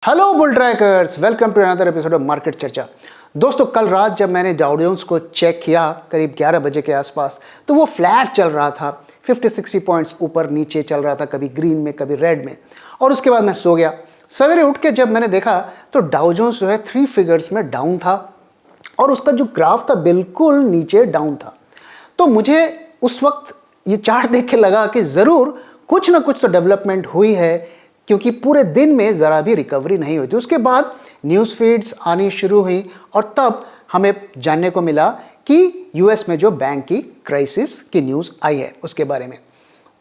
Hello bull trackers, welcome to another episode of market Charcha. दोस्तों, कल रात जब मैंने डाउ जोन्स को चेक किया करीब 11 बजे के आसपास, तो वो फ्लैट चल रहा था। 50-60 पॉइंट्स ऊपर नीचे चल रहा था, कभी ग्रीन में कभी रेड में। और उसके बाद मैं सो गया। सवेरे उठ के जब मैंने देखा तो डाउ जोन्स जो है 3 फिगर्स में डाउन था और उसका जो ग्राफ था बिल्कुल नीचे डाउन था। तो मुझे उस वक्त ये चार्ट देख के लगा कि ज़रूर कुछ ना कुछ तो डेवलपमेंट हुई है, क्योंकि पूरे दिन में ज़रा भी रिकवरी नहीं हुई थी। उसके बाद न्यूज़ फीड्स आनी शुरू हुई और तब हमें जानने को मिला कि यूएस में जो बैंक की क्राइसिस की न्यूज़ आई है उसके बारे में।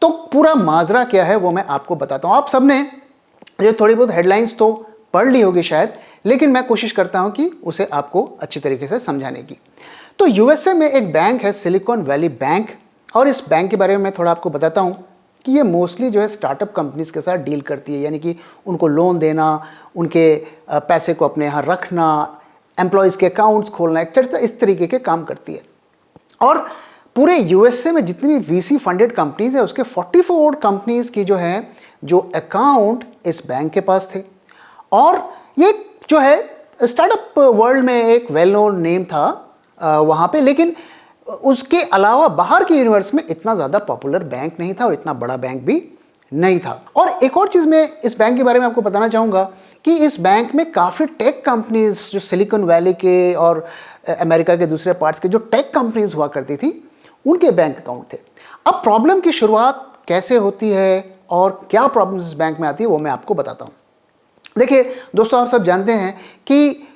तो पूरा माजरा क्या है वो मैं आपको बताता हूँ। आप सबने ये थोड़ी बहुत हेडलाइंस तो पढ़ ली होगी शायद, लेकिन मैं कोशिश करता हूँ कि उसे आपको अच्छी तरीके से समझाने की। तो यूएसए में एक बैंक है सिलिकॉन वैली बैंक, और इस बैंक के बारे में मैं थोड़ा आपको बताता हूँ कि ये मोस्टली जो है स्टार्टअप कंपनीज के साथ डील करती है, यानी कि उनको लोन देना, उनके पैसे को अपने यहाँ रखना, एम्प्लॉयज़ के अकाउंट्स खोलना, एक्सेट्रा, इस तरीके के काम करती है। और पूरे यूएसए में जितनी वीसी फंडेड कंपनीज है उसके 44 कंपनीज की जो है जो अकाउंट इस बैंक के पास थे। और ये जो है स्टार्टअप वर्ल्ड में एक वेल नोन नेम था वहाँ पे, लेकिन उसके अलावा बाहर के यूनिवर्स में इतना ज़्यादा पॉपुलर बैंक नहीं था और इतना बड़ा बैंक भी नहीं था। और एक और चीज़ मैं इस बैंक के बारे में आपको बताना चाहूँगा कि इस बैंक में काफ़ी टेक कंपनीज जो सिलिकॉन वैली के और अमेरिका के दूसरे पार्ट्स के जो टेक कंपनीज हुआ करती थी उनके बैंक अकाउंट थे। अब प्रॉब्लम की शुरुआत कैसे होती है और क्या प्रॉब्लम इस बैंक में आती है वो मैं आपको बताता हूँ। देखिए दोस्तों, आप सब जानते हैं कि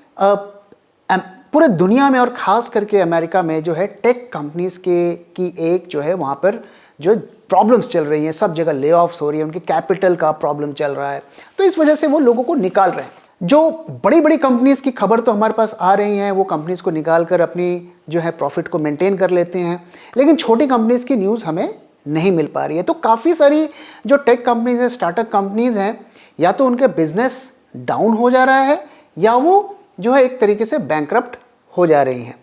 पूरे दुनिया में और ख़ास करके अमेरिका में जो है टेक कंपनीज़ की एक जो है वहाँ पर जो प्रॉब्लम्स चल रही हैं, सब जगह ले ऑफ्स हो रही है, उनकी कैपिटल का प्रॉब्लम चल रहा है, तो इस वजह से वो लोगों को निकाल रहे हैं। जो बड़ी बड़ी कंपनीज़ की खबर तो हमारे पास आ रही हैं, वो कंपनीज़ को निकाल कर अपनी जो है प्रॉफिट को मेंटेन कर लेते हैं, लेकिन छोटी कंपनीज़ की न्यूज़ हमें नहीं मिल पा रही है। तो काफ़ी सारी जो टेक कंपनीज़ हैं, स्टार्टअप कंपनीज़ हैं, या तो उनके बिजनेस डाउन हो जा रहा है या वो जो है एक तरीके से बैंकरप्ट हो जा रही हैं।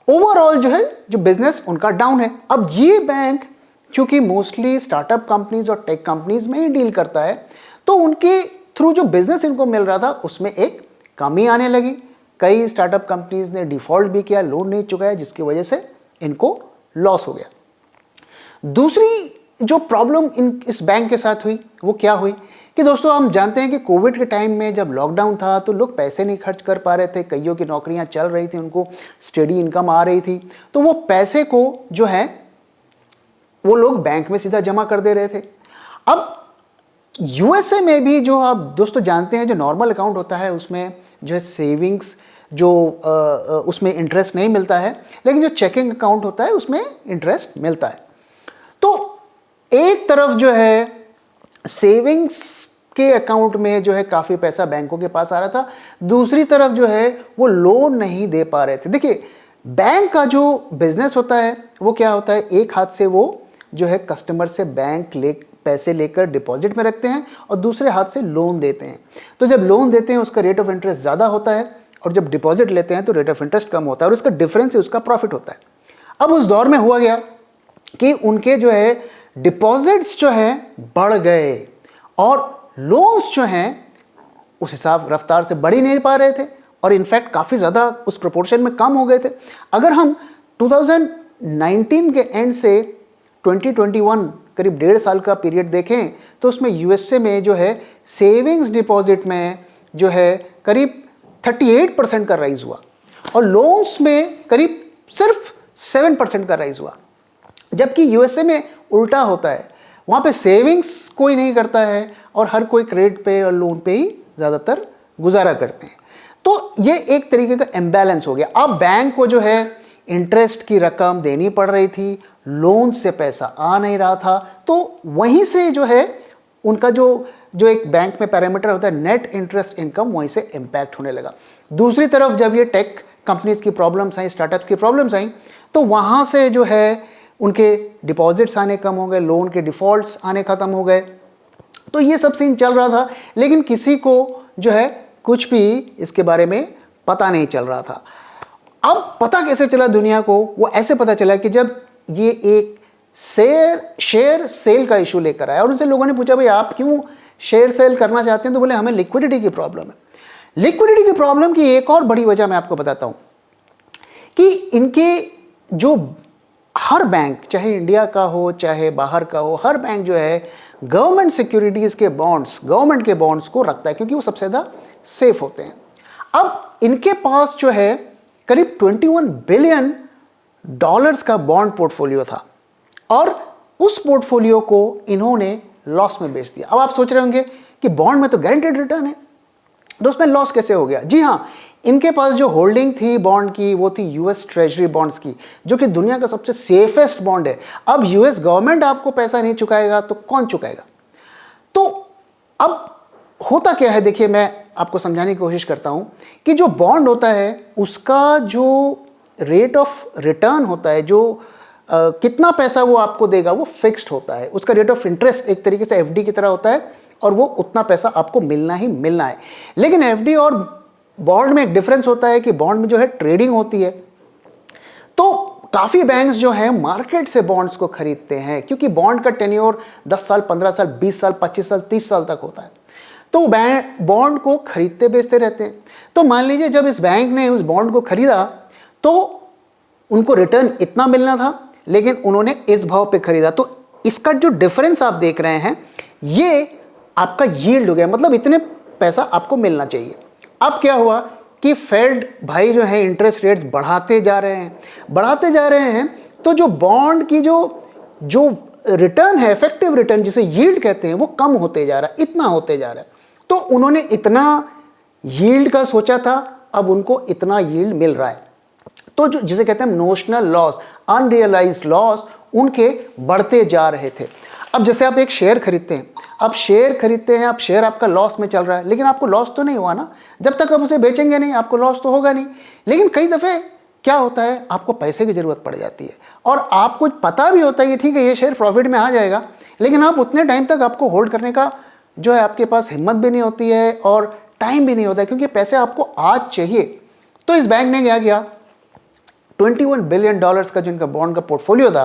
ओवरऑल जो है जो बिजनेस उनका डाउन है। अब ये बैंक चूंकि मोस्टली स्टार्टअप कंपनीज और टेक कंपनीज में ही डील करता है, तो उनके थ्रू जो बिजनेस इनको मिल रहा था उसमें एक कमी आने लगी। कई स्टार्टअप कंपनीज ने डिफॉल्ट भी किया, लोन नहीं चुकाया, जिसकी वजह से इनको लॉस हो गया। दूसरी जो प्रॉब्लम इस बैंक के साथ हुई वो क्या हुई कि दोस्तों, हम जानते हैं कि कोविड के टाइम में जब लॉकडाउन था तो लोग पैसे नहीं खर्च कर पा रहे थे, कईयों की नौकरियां चल रही थी, उनको स्टेडी इनकम आ रही थी, तो वो पैसे को जो है वो लोग बैंक में सीधा जमा कर दे रहे थे। अब यूएसए में भी जो आप दोस्तों जानते हैं, जो नॉर्मल अकाउंट होता है उसमें जो है सेविंग्स जो उसमें इंटरेस्ट नहीं मिलता है, लेकिन जो चेकिंग अकाउंट होता है उसमें इंटरेस्ट मिलता है। तो एक तरफ जो है सेविंग्स के अकाउंट में जो है काफ़ी पैसा बैंकों के पास आ रहा था, दूसरी तरफ जो है वो लोन नहीं दे पा रहे थे। देखिए, बैंक का जो बिजनेस होता है वो क्या होता है, एक हाथ से वो जो है कस्टमर से पैसे लेकर डिपॉजिट में रखते हैं और दूसरे हाथ से लोन देते हैं। तो जब लोन देते हैं उसका रेट ऑफ इंटरेस्ट ज़्यादा होता है और जब डिपॉजिट लेते हैं तो रेट ऑफ इंटरेस्ट कम होता है, और उसका डिफरेंस ही उसका प्रॉफिट होता है। अब उस दौर में हुआ गया कि उनके जो है डिपॉजिट्स जो हैं बढ़ गए और लोन्स जो हैं उस हिसाब रफ्तार से बढ़ ही नहीं पा रहे थे, और इनफैक्ट काफ़ी ज़्यादा उस प्रोपोर्शन में कम हो गए थे। अगर हम 2019 के एंड से 2021 करीब 1.5 साल का पीरियड देखें तो उसमें यूएसए में जो है सेविंग्स डिपॉजिट में जो है करीब 38% का राइज हुआ और लोन्स में करीब सिर्फ 7% का राइज हुआ। जबकि यूएसए में उल्टा होता है, वहाँ पे सेविंग्स कोई नहीं करता है और हर कोई क्रेडिट पे और लोन पे ही ज़्यादातर गुजारा करते हैं। तो ये एक तरीके का इम्बैलेंस हो गया। अब बैंक को जो है इंटरेस्ट की रकम देनी पड़ रही थी, लोन से पैसा आ नहीं रहा था, तो वहीं से जो है उनका जो एक बैंक में पैरामीटर होता है नेट इंटरेस्ट इनकम, वहीं से इम्पैक्ट होने लगा। दूसरी तरफ जब ये टेक कंपनीज की प्रॉब्लम्स आई, स्टार्टअप की प्रॉब्लम्स आई, तो वहाँ से जो है उनके डिपॉजिट्स आने कम हो गए, लोन के डिफ़ॉल्ट्स आने ख़त्म हो गए। तो ये सब सीन चल रहा था, लेकिन किसी को जो है कुछ भी इसके बारे में पता नहीं चल रहा था। अब पता कैसे चला दुनिया को? वो ऐसे पता चला कि जब ये एक शेयर सेल का इशू लेकर आया और उनसे लोगों ने पूछा, भाई आप क्यों शेयर सेल करना चाहते हैं तो बोले हमें लिक्विडिटी की प्रॉब्लम है। लिक्विडिटी की प्रॉब्लम की एक और बड़ी वजह मैं आपको बताता हूं कि इनके जो हर बैंक, चाहे इंडिया का हो चाहे बाहर का हो, हर बैंक जो है गवर्नमेंट सिक्योरिटीज के बॉन्ड्स, गवर्नमेंट के बॉन्ड्स को रखता है क्योंकि वो सबसे ज्यादा सेफ होते हैं। अब इनके पास जो है करीब 21 बिलियन डॉलर्स का बॉन्ड पोर्टफोलियो था और उस पोर्टफोलियो को इन्होंने लॉस में बेच दिया। अब आप सोच रहे होंगे कि बॉन्ड में तो गारंटेड रिटर्न है, तो उसमें लॉस कैसे हो गया? जी हां, इनके पास जो होल्डिंग थी बॉन्ड की वो थी यूएस ट्रेजरी बॉन्ड्स की, जो कि दुनिया का सबसे सेफेस्ट बॉन्ड है। अब यूएस गवर्नमेंट आपको पैसा नहीं चुकाएगा तो कौन चुकाएगा? तो अब होता क्या है, देखिए मैं आपको समझाने की कोशिश करता हूं कि जो बॉन्ड होता है उसका जो रेट ऑफ रिटर्न होता है, जो कितना पैसा वो आपको देगा वो फिक्स्ड होता है। उसका रेट ऑफ इंटरेस्ट एक तरीके से एफडी की तरह होता है और वो उतना पैसा आपको मिलना ही मिलना है। लेकिन एफडी और बॉन्ड में एक डिफरेंस होता है कि बॉन्ड में जो है ट्रेडिंग होती है, तो काफी बैंक्स जो हैं मार्केट से बॉन्ड्स को खरीदते हैं क्योंकि बॉन्ड का टेन्योर 10 साल, 15 साल, 20 साल, 25 साल, 30 साल तक होता है, तो बॉन्ड को खरीदते बेचते रहते हैं। तो मान लीजिए जब इस बैंक ने उस बॉन्ड को खरीदा तो उनको रिटर्न इतना मिलना था, लेकिन उन्होंने इस भाव पे खरीदा, तो इसका जो डिफरेंस आप देख रहे हैं ये आपका यील्ड हो गया, मतलब इतने पैसा आपको मिलना चाहिए। अब क्या हुआ कि फेड भाई जो है इंटरेस्ट रेट्स बढ़ाते जा रहे हैं, तो जो बॉन्ड की जो रिटर्न है, इफेक्टिव रिटर्न जिसे यील्ड कहते हैं, वो कम होते जा रहा है, इतना होते जा रहा है। तो उन्होंने इतना यील्ड का सोचा था, अब उनको इतना यील्ड मिल रहा है, तो जो जिसे कहते हैं नोशनल लॉस, अनरियलाइज्ड लॉस उनके बढ़ते जा रहे थे। अब जैसे आप एक शेयर खरीदते हैं, अब शेयर आपका लॉस में चल रहा है, लेकिन आपको लॉस तो नहीं हुआ ना, जब तक आप उसे बेचेंगे नहीं आपको लॉस तो होगा नहीं। लेकिन कई दफे क्या होता है, आपको पैसे की जरूरत पड़ जाती है और आपको पता भी होता है कि ठीक है ये शेयर प्रॉफिट में आ जाएगा, लेकिन आप उतने टाइम तक आपको होल्ड करने का जो है आपके पास हिम्मत भी नहीं होती है और टाइम भी नहीं होता है क्योंकि पैसे आपको आज चाहिए। तो इस बैंक ने क्या किया, 21 बिलियन डॉलर्स का जिनका बॉन्ड का पोर्टफोलियो था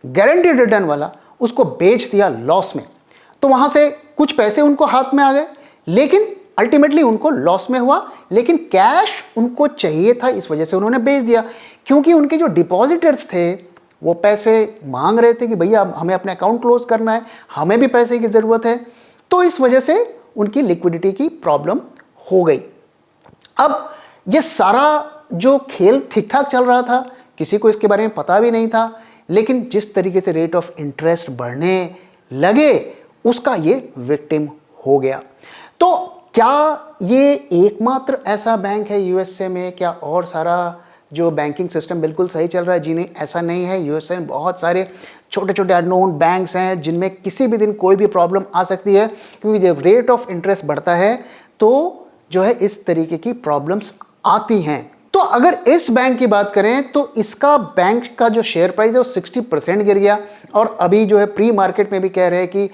गारंटीड रिटर्न वाला, उसको बेच दिया लॉस में। तो वहां से कुछ पैसे उनको हाथ में आ गए, लेकिन अल्टीमेटली उनको लॉस में हुआ, लेकिन कैश उनको चाहिए था, इस वजह से उन्होंने बेच दिया। क्योंकि उनके जो डिपॉजिटर्स थे वो पैसे मांग रहे थे कि भैया हमें अपना अकाउंट क्लोज करना है, हमें भी पैसे की जरूरत है, तो इस वजह से उनकी लिक्विडिटी की प्रॉब्लम हो गई। अब ये सारा जो खेल ठीक ठाक चल रहा था, किसी को इसके बारे में पता भी नहीं था, लेकिन जिस तरीके से रेट ऑफ इंटरेस्ट बढ़ने लगे उसका ये विक्टिम हो गया। तो क्या ये एकमात्र ऐसा बैंक है यूएसए में, क्या और सारा जो बैंकिंग सिस्टम बिल्कुल सही चल रहा है? जी नहीं, ऐसा नहीं है। यूएसए में बहुत सारे छोटे छोटे अननोन बैंक्स हैं जिनमें किसी भी दिन कोई भी प्रॉब्लम आ सकती है, क्योंकि जब रेट ऑफ इंटरेस्ट बढ़ता है तो जो है इस तरीके की प्रॉब्लम्स आती हैं। तो अगर इस बैंक की बात करें तो इसका बैंक का जो शेयर प्राइस है वो 60% गिर गया और अभी जो है प्री मार्केट में भी कह रहे हैं कि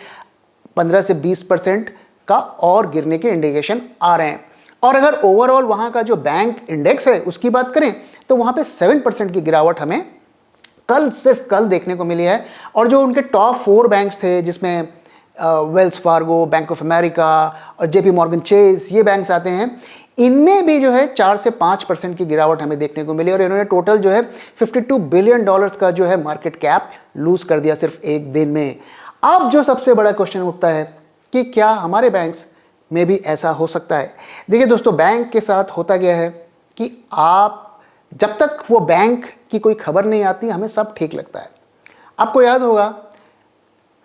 15 से 20% का और गिरने के इंडिकेशन आ रहे हैं। और अगर ओवरऑल वहां का जो बैंक इंडेक्स है उसकी बात करें तो वहां पे 7% की गिरावट हमें सिर्फ कल देखने को मिली है। और जो उनके टॉप 4 बैंक्स थे जिसमें Wells Fargo, bank of America और जेपी मॉर्गन चेस, ये बैंक्स आते हैं, इनमें भी जो है 4 से 5% की गिरावट हमें देखने को मिली और इन्होंने टोटल जो है 52 बिलियन डॉलर्स का जो है मार्केट कैप लूज कर दिया सिर्फ एक दिन में। अब जो सबसे बड़ा क्वेश्चन उठता है कि क्या हमारे बैंक्स में भी ऐसा हो सकता है? देखिए दोस्तों, बैंक के साथ होता गया है कि आप जब तक वो बैंक की कोई खबर नहीं आती हमें सब ठीक लगता है। आपको याद होगा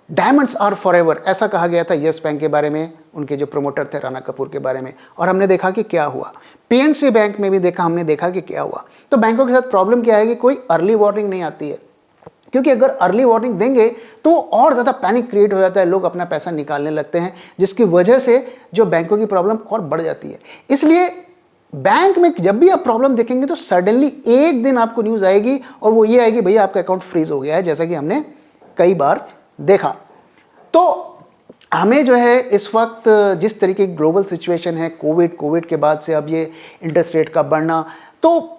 डायमंड्स आर फॉरएवर, ऐसा कहा गया था यस बैंक के बारे में, उनके जो प्रमोटर थे राणा कपूर के बारे में, और हमने देखा कि क्या हुआ। पीएनसी बैंक में भी हमने देखा कि क्या हुआ। तो बैंकों के साथ प्रॉब्लम क्या है कि कोई अर्ली वार्निंग नहीं आती है, क्योंकि अगर अर्ली वार्निंग देंगे तो और ज़्यादा पैनिक क्रिएट हो जाता है, लोग अपना पैसा निकालने लगते हैं, जिसकी वजह से जो बैंकों की प्रॉब्लम और बढ़ जाती है। इसलिए बैंक में जब भी आप प्रॉब्लम देखेंगे तो सडनली एक दिन आपको न्यूज़ आएगी और वो ये आएगी भैया आपका अकाउंट फ्रीज हो गया है, जैसा कि हमने कई बार देखा। तो हमें जो है इस वक्त जिस तरीके की ग्लोबल सिचुएशन है, कोविड के बाद से अब ये इंटरेस्ट रेट का बढ़ना, तो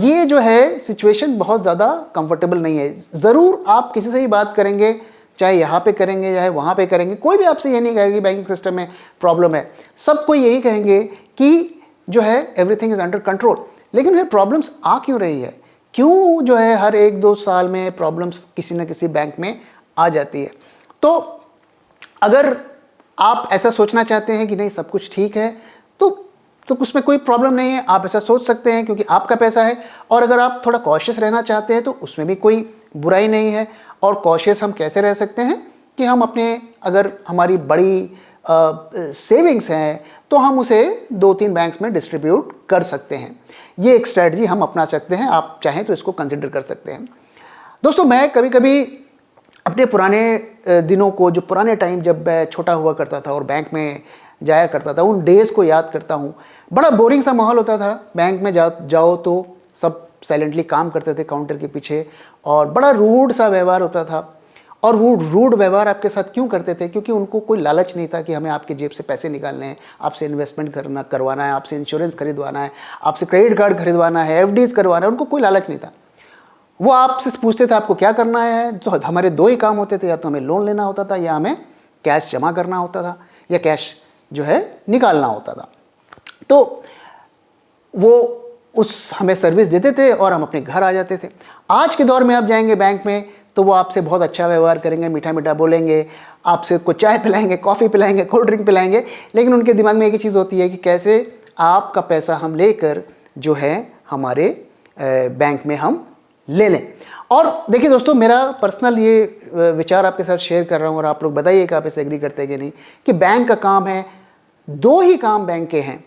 ये जो है सिचुएशन बहुत ज़्यादा कंफर्टेबल नहीं है। ज़रूर आप किसी से ही बात करेंगे, चाहे यहाँ पे करेंगे चाहे वहाँ पे करेंगे, कोई भी आपसे ये नहीं कहेगा कि बैंकिंग सिस्टम में प्रॉब्लम है। सबको यही कहेंगे कि जो है एवरीथिंग इज अंडर कंट्रोल। लेकिन फिर प्रॉब्लम्स आ क्यों रही है, क्यों जो है हर 1-2 साल में प्रॉब्लम्स किसी न किसी बैंक में आ जाती है। तो अगर आप ऐसा सोचना चाहते हैं कि नहीं सब कुछ ठीक है तो उसमें कोई प्रॉब्लम नहीं है, आप ऐसा सोच सकते हैं क्योंकि आपका पैसा है। और अगर आप थोड़ा कॉशियस रहना चाहते हैं तो उसमें भी कोई बुराई नहीं है। और कॉशियस हम कैसे रह सकते हैं कि हम अपने, अगर हमारी बड़ी सेविंग्स हैं तो हम उसे 2-3 बैंक्स में डिस्ट्रीब्यूट कर सकते हैं। ये एक स्ट्रेटजी हम अपना सकते हैं, आप चाहें तो इसको कंसिडर कर सकते हैं। दोस्तों मैं कभी कभी अपने पुराने दिनों को, जो पुराने टाइम जब मैं छोटा हुआ करता था और बैंक में जाया करता था, उन डेज़ को याद करता हूँ। बड़ा बोरिंग सा माहौल होता था। बैंक में जाओ तो सब साइलेंटली काम करते थे काउंटर के पीछे और बड़ा रूड सा व्यवहार होता था। और वो रूड व्यवहार आपके साथ क्यों करते थे? क्योंकि उनको कोई लालच नहीं था कि हमें आपके जेब से पैसे निकालने हैं, आपसे इन्वेस्टमेंट करवाना है, आपसे इंश्योरेंस खरीदवाना है, आपसे क्रेडिट कार्ड खरीदवाना है, एफडीज करवाना है। उनको कोई लालच नहीं था। वो आपसे पूछते थे आपको क्या करना है। तो हमारे 2 ही काम होते थे, या तो हमें लोन लेना होता था या हमें कैश जमा करना होता था या कैश जो है निकालना होता था। तो वो हमें सर्विस देते थे और हम अपने घर आ जाते थे। आज के दौर में आप जाएंगे बैंक में तो वो आपसे बहुत अच्छा व्यवहार करेंगे, मीठा मीठा बोलेंगे, आपसे कुछ चाय पिलाएंगे, कॉफ़ी पिलाएंगे, कोल्ड ड्रिंक पिलाएंगे। लेकिन उनके दिमाग में एक ही चीज़ होती है कि कैसे आपका पैसा हम लेकर जो है हमारे बैंक में हम ले लें। और देखिए दोस्तों, मेरा पर्सनल ये विचार आपके साथ शेयर कर रहा हूँ और आप लोग बताइए कि आप इसे एग्री करते हैं कि नहीं, कि बैंक का काम है, 2 ही काम बैंक के हैं,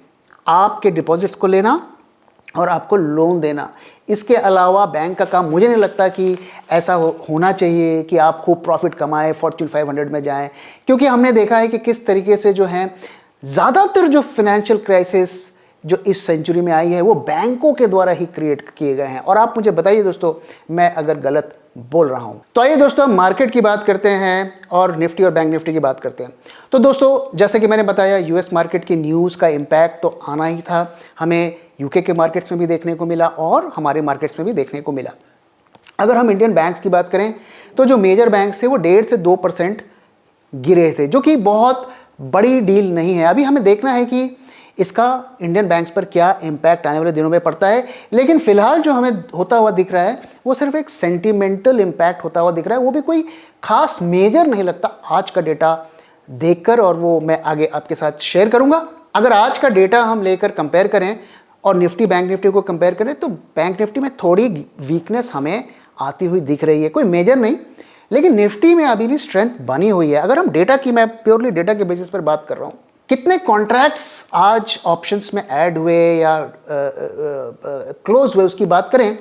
आपके डिपॉजिट्स को लेना और आपको लोन देना। इसके अलावा बैंक का काम मुझे नहीं लगता कि ऐसा होना चाहिए कि आप खूब प्रॉफिट कमाएं, फॉर्च्यून 500 में जाएं। क्योंकि हमने देखा है कि किस तरीके से जो है ज़्यादातर जो फाइनेंशियल क्राइसिस जो इस सेंचुरी में आई है वो बैंकों के द्वारा ही क्रिएट किए गए हैं। और आप मुझे बताइए दोस्तों, मैं अगर गलत बोल रहा हूं। तो आइए दोस्तों हम मार्केट की बात करते हैं और निफ्टी और बैंक निफ्टी की बात करते हैं। तो दोस्तों जैसे कि मैंने बताया, यूएस मार्केट की न्यूज़ का इम्पैक्ट तो आना ही था। हमें यूके के मार्केट्स में भी देखने को मिला और हमारे मार्केट्स में भी देखने को मिला। अगर हम इंडियन बैंक्स की बात करें तो जो मेजर बैंक्स थे वो 1.5 से 2% गिरे थे, जो कि बहुत बड़ी डील नहीं है। अभी हमें देखना है कि इसका इंडियन बैंक्स पर क्या इम्पैक्ट आने वाले दिनों में पड़ता है। लेकिन फिलहाल जो हमें होता हुआ दिख रहा है वो सिर्फ एक सेंटिमेंटल इम्पैक्ट होता हुआ दिख रहा है, वो भी कोई खास मेजर नहीं लगता आज का डेटा देखकर, और वो मैं आगे आपके साथ शेयर करूंगा। अगर आज का डेटा हम लेकर कंपेयर करें और निफ्टी बैंक निफ्टी को कंपेयर करें तो बैंक निफ्टी में थोड़ी वीकनेस हमें आती हुई दिख रही है, कोई मेजर नहीं, लेकिन निफ्टी में अभी भी स्ट्रेंथ बनी हुई है। अगर हम डेटा की, मैं प्योरली डेटा के बेसिस पर बात कर रहा हूँ, कितने कॉन्ट्रैक्ट्स आज ऑप्शंस में ऐड हुए या क्लोज हुए उसकी बात करें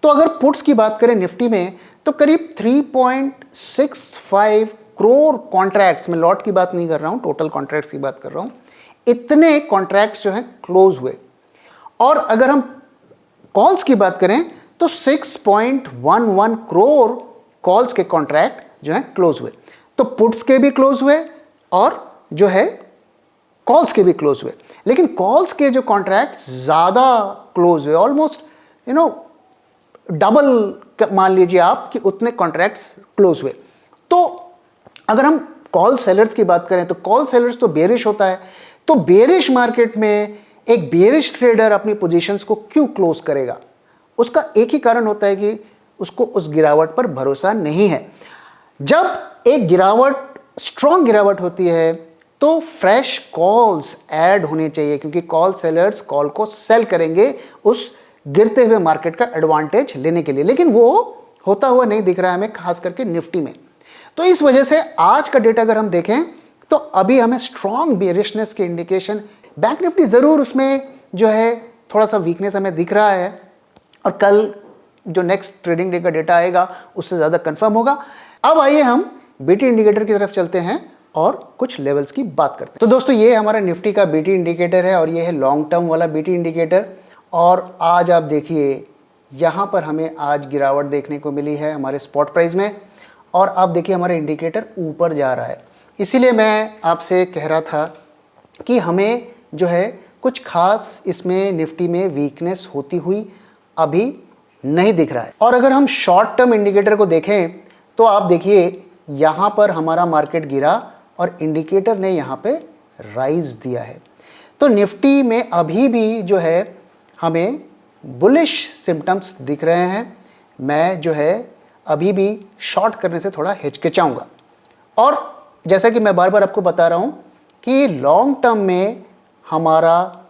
तो अगर पुट्स की बात करें निफ्टी में तो करीब 3.65 करोड़ कॉन्ट्रैक्ट्स, में लॉट की बात नहीं कर रहा हूं, टोटल कॉन्ट्रैक्ट्स की बात कर रहा हूं, इतने कॉन्ट्रैक्ट्स जो हैं क्लोज हुए। और अगर हम कॉल्स की बात करें तो 6.11 करोड़ कॉल्स के कॉन्ट्रैक्ट जो हैं क्लोज हुए। तो पुट्स के भी क्लोज हुए और जो है कॉल्स के भी क्लोज हुए, लेकिन कॉल्स के जो कॉन्ट्रैक्ट ज़्यादा क्लोज हुए, ऑलमोस्ट डबल मान लीजिए आप कि उतने कॉन्ट्रैक्ट्स क्लोज हुए। तो अगर हम कॉल सेलर्स की बात करें तो कॉल सेलर्स तो बेरिश होता है, तो बेरिश मार्केट में एक बेरिश ट्रेडर अपनी पोजीशंस को क्यों क्लोज करेगा? उसका एक ही कारण होता है कि उसको उस गिरावट पर भरोसा नहीं है। जब एक गिरावट, स्ट्रॉन्ग गिरावट होती है तो फ्रेश कॉल्स ऐड होने चाहिए, क्योंकि कॉल सेलर्स कॉल को सेल करेंगे उस गिरते हुए मार्केट का एडवांटेज लेने के लिए। लेकिन वो होता हुआ नहीं दिख रहा है हमें, खास करके निफ्टी में। तो इस वजह से आज का डेटा अगर हम देखें तो अभी हमें स्ट्रॉन्ग बेरिशनेस के इंडिकेशन, बैंक निफ्टी ज़रूर उसमें जो है थोड़ा सा वीकनेस हमें दिख रहा है, और कल जो नेक्स्ट ट्रेडिंग डे का डेटा आएगा उससे ज़्यादा कंफर्म होगा। अब आइए हम बीटी इंडिकेटर की तरफ चलते हैं और कुछ लेवल्स की बात करते हैं। तो दोस्तों ये हमारा निफ्टी का बीटी इंडिकेटर है और ये है लॉन्ग टर्म वाला बीटी इंडिकेटर। और आज आप देखिए यहाँ पर हमें आज गिरावट देखने को मिली है हमारे स्पॉट प्राइस में, और आप देखिए हमारा इंडिकेटर ऊपर जा रहा है। इसीलिए मैं आपसे कह रहा था कि हमें जो है कुछ खास इसमें निफ्टी में वीकनेस होती हुई अभी नहीं दिख रहा है। और अगर हम शॉर्ट टर्म इंडिकेटर को देखें तो आप देखिए यहाँ पर हमारा मार्केट गिरा और इंडिकेटर ने यहाँ पे राइज दिया है। तो निफ्टी में अभी भी जो है हमें बुलिश सिम्टम्स दिख रहे हैं। मैं जो है अभी भी शॉर्ट करने से थोड़ा हिचकिचाऊंगा। और जैसा कि मैं बार बार आपको बता रहा हूं कि लॉन्ग टर्म में हमारा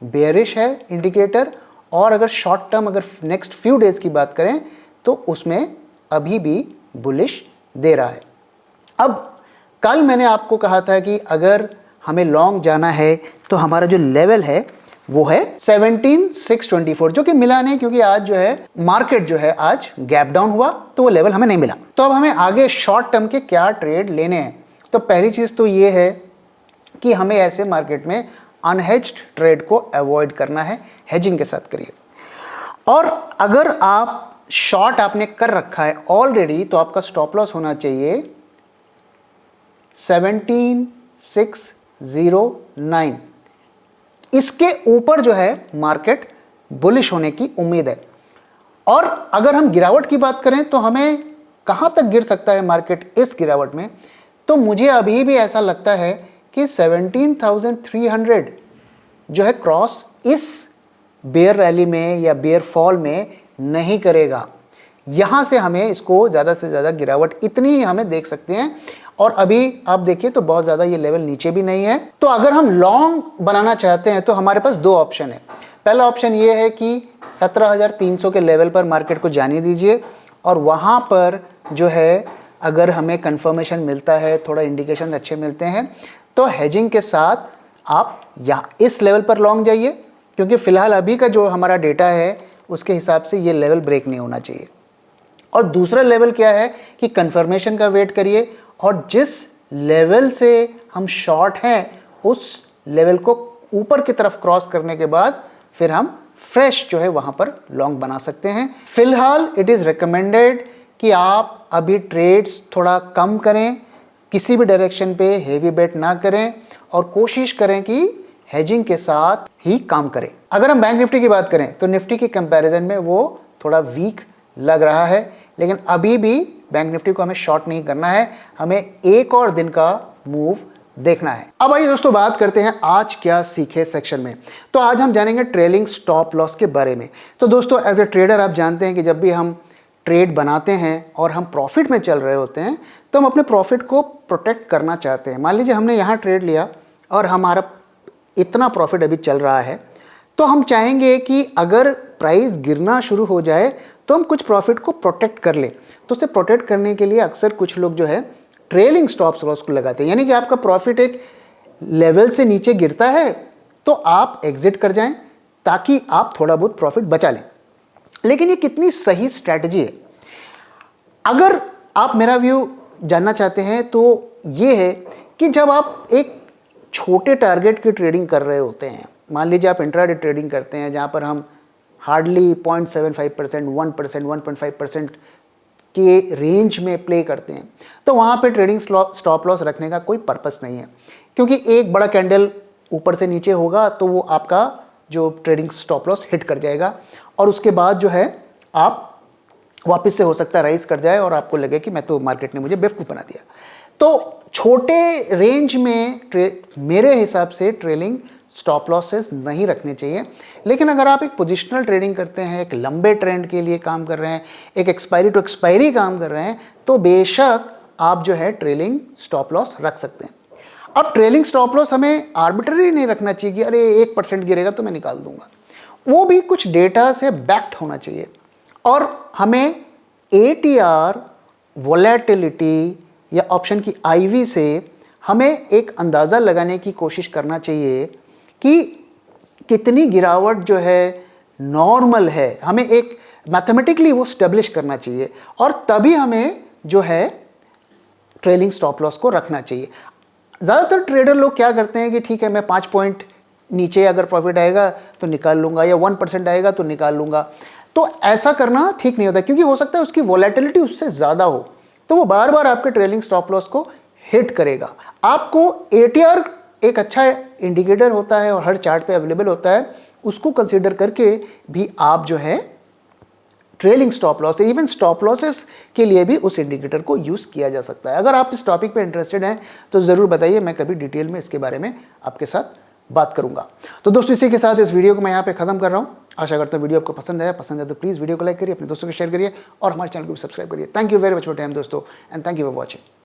बेयरिश है इंडिकेटर, और अगर शॉर्ट टर्म अगर नेक्स्ट फ्यू डेज की बात करें तो उसमें अभी भी बुलिश दे रहा है। अब कल मैंने आपको कहा था कि अगर हमें लॉन्ग जाना है तो हमारा जो लेवल है वो है 17,624, जो कि मिला नहीं, क्योंकि आज जो है मार्केट जो है आज गैप डाउन हुआ तो वो लेवल हमें नहीं मिला। तो अब हमें आगे शॉर्ट टर्म के क्या ट्रेड लेने हैं। तो पहली चीज तो ये है कि हमें ऐसे मार्केट में अनहेज्ड ट्रेड को अवॉइड करना है, हेजिंग के साथ करिए। और अगर आप शॉर्ट आपने कर रखा है ऑलरेडी तो आपका स्टॉप लॉस होना चाहिए 17,609। इसके ऊपर जो है मार्केट बुलिश होने की उम्मीद है। और अगर हम गिरावट की बात करें तो हमें कहां तक गिर सकता है मार्केट इस गिरावट में, तो मुझे अभी भी ऐसा लगता है कि 17,300 जो है क्रॉस इस बेयर रैली में या बेयर फॉल में नहीं करेगा। यहां से हमें इसको ज़्यादा से ज़्यादा गिरावट इतनी ही हमें देख सकते हैं। और अभी आप देखिए तो बहुत ज़्यादा ये लेवल नीचे भी नहीं है। तो अगर हम लॉन्ग बनाना चाहते हैं तो हमारे पास दो ऑप्शन है। पहला ऑप्शन ये है कि 17,300 के लेवल पर मार्केट को जाने दीजिए, और वहाँ पर जो है अगर हमें कंफर्मेशन मिलता है, थोड़ा इंडिकेशन अच्छे मिलते हैं, तो हेजिंग के साथ आप या इस लेवल पर लॉन्ग जाइए, क्योंकि फिलहाल अभी का जो हमारा डेटा है उसके हिसाब से ये लेवल ब्रेक नहीं होना चाहिए। और दूसरा लेवल क्या है कि कंफर्मेशन का वेट करिए, और जिस लेवल से हम शॉर्ट हैं उस लेवल को ऊपर की तरफ क्रॉस करने के बाद फिर हम फ्रेश जो है वहां पर लॉन्ग बना सकते हैं। फिलहाल इट इज़ रिकमेंडेड कि आप अभी ट्रेड्स थोड़ा कम करें, किसी भी डायरेक्शन पे हेवी बेट ना करें, और कोशिश करें कि हेजिंग के साथ ही काम करें। अगर हम बैंक निफ्टी की बात करें तो निफ्टी की कंपैरिजन में वो थोड़ा वीक लग रहा है, लेकिन अभी भी बैंक निफ्टी को हमें शॉर्ट नहीं करना है, हमें एक और दिन का मूव देखना है। अब आइए दोस्तों बात करते हैं आज क्या सीखे सेक्शन में। तो आज हम जानेंगे ट्रेलिंग स्टॉप लॉस के बारे में। तो दोस्तों एज ए ट्रेडर आप जानते हैं कि जब भी हम ट्रेड बनाते हैं और हम प्रॉफिट में चल रहे होते हैं तो हम अपने प्रॉफिट को प्रोटेक्ट करना चाहते हैं। मान लीजिए हमने यहाँ ट्रेड लिया और हमारा इतना प्रॉफिट अभी चल रहा है, तो हम चाहेंगे कि अगर प्राइस गिरना शुरू हो जाए तो हम कुछ प्रॉफिट को प्रोटेक्ट कर लें। तो उसे प्रोटेक्ट करने के लिए अक्सर कुछ लोग जो है ट्रेलिंग स्टॉप लॉस को लगाते हैं, यानी कि आपका प्रॉफिट एक लेवल से नीचे गिरता है तो आप एग्जिट कर जाएं ताकि आप थोड़ा बहुत प्रॉफिट बचा लें। लेकिन ये कितनी सही स्ट्रैटेजी है? अगर आप मेरा व्यू जानना चाहते हैं तो ये है कि जब आप एक छोटे टारगेट की ट्रेडिंग कर रहे होते हैं, मान लीजिए आप इंट्राडे ट्रेडिंग करते हैं जहाँ पर हम हार्डली 0.75%, 1%, 1.5% के रेंज में प्ले करते हैं, तो वहाँ पे ट्रेडिंग स्टॉप लॉस रखने का कोई पर्पस नहीं है, क्योंकि एक बड़ा कैंडल ऊपर से नीचे होगा तो वो आपका जो ट्रेडिंग स्टॉप लॉस हिट कर जाएगा, और उसके बाद जो है आप वापस से हो सकता है राइज कर जाए और आपको लगे कि मैं तो मार्केट ने मुझे बेवकूफ़ बना दिया। तो छोटे रेंज में मेरे हिसाब से ट्रेलिंग स्टॉप लॉसेस नहीं रखने चाहिए। लेकिन अगर आप एक पोजिशनल ट्रेडिंग करते हैं, एक लंबे ट्रेंड के लिए काम कर रहे हैं, एक एक्सपायरी टू एक्सपायरी काम कर रहे हैं, तो बेशक आप जो है ट्रेलिंग स्टॉप लॉस रख सकते हैं। अब ट्रेलिंग स्टॉप लॉस हमें आर्बिट्ररी नहीं रखना चाहिए कि अरे 1% गिरेगा तो मैं निकाल दूंगा, वो भी कुछ डेटा से बैक्ड होना चाहिए। और हमें ATR, वोलेटिलिटी या ऑप्शन की IV से हमें एक अंदाज़ा लगाने की कोशिश करना चाहिए कि कितनी गिरावट जो है नॉर्मल है, हमें एक मैथमेटिकली वो स्टेब्लिश करना चाहिए, और तभी हमें जो है ट्रेलिंग स्टॉप लॉस को रखना चाहिए। ज़्यादातर ट्रेडर लोग क्या करते हैं कि ठीक है मैं 5 पॉइंट नीचे अगर प्रॉफिट आएगा तो निकाल लूँगा, या 1% आएगा तो निकाल लूँगा। तो ऐसा करना ठीक नहीं होता, क्योंकि हो सकता है उसकी वोलेटिलिटी उससे ज़्यादा हो, तो वो बार बार आपके ट्रेलिंग स्टॉप लॉस को हिट करेगा। आपको ATR एक अच्छा इंडिकेटर होता है और हर चार्ट पे अवेलेबल होता है, उसको कंसीडर करके भी आप जो है ट्रेलिंग स्टॉप लॉस है, इवन स्टॉप लॉसेस के लिए भी उस इंडिकेटर को यूज़ किया जा सकता है। अगर आप इस टॉपिक पे इंटरेस्टेड हैं तो ज़रूर बताइए, मैं कभी डिटेल में इसके बारे में आपके साथ बात करूंगा। तो दोस्तों इसी के साथ इस वीडियो को मैं यहाँ पे खत्म कर रहा हूँ। आशा करता हूँ वीडियो आपको पसंद है तो प्लीज़ वीडियो को लाइक करिए, अपने दोस्तों को शेयर करिए और हमारे चैनल को भी सब्सक्राइब करिए। Thank you very much for time दोस्तों, and thank you for watching.